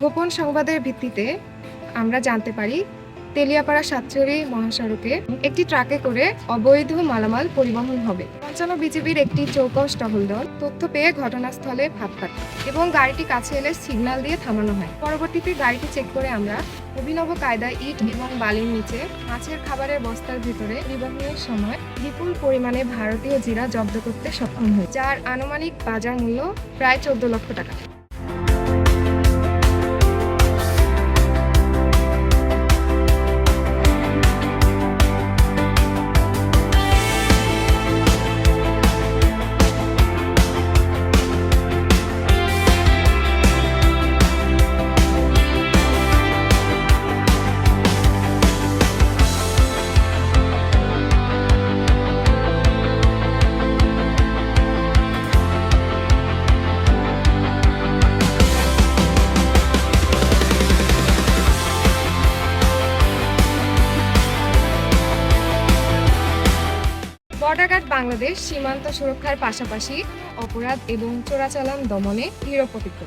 গোপন সংবাদের ভিত্তিতে আমরা জানতে পারি তেলিয়াপাড়া সাতচুরি মহাসড়কে একটি ট্রাকে করে অবৈধ মালামাল পরিবহন হবে। পঞ্চান্ন বিজিবির একটি চৌকস টহল দল তথ্য পেয়ে ঘটনাস্থলে ভাব পায় এবং গাড়িটি কাছে এলে সিগন্যাল দিয়ে থামানো হয়। পরবর্তীতে গাড়িটি চেক করে আমরা অভিনব কায়দায় ইট এবং বালির নিচে মাছের খাবারের বস্তার ভিতরে পরিবহনের সময় বিপুল পরিমাণে ভারতীয় জিরা জব্দ করতে সক্ষম হই, যার আনুমানিক বাজার মূল্য প্রায় 14 লক্ষ টাকা। বর্ডার গার্ড বাংলাদেশ সীমান্ত সুরক্ষার পাশাপাশি অপরাধ এবং চোরাচালান দমনে দৃঢ় প্রতিজ্ঞ।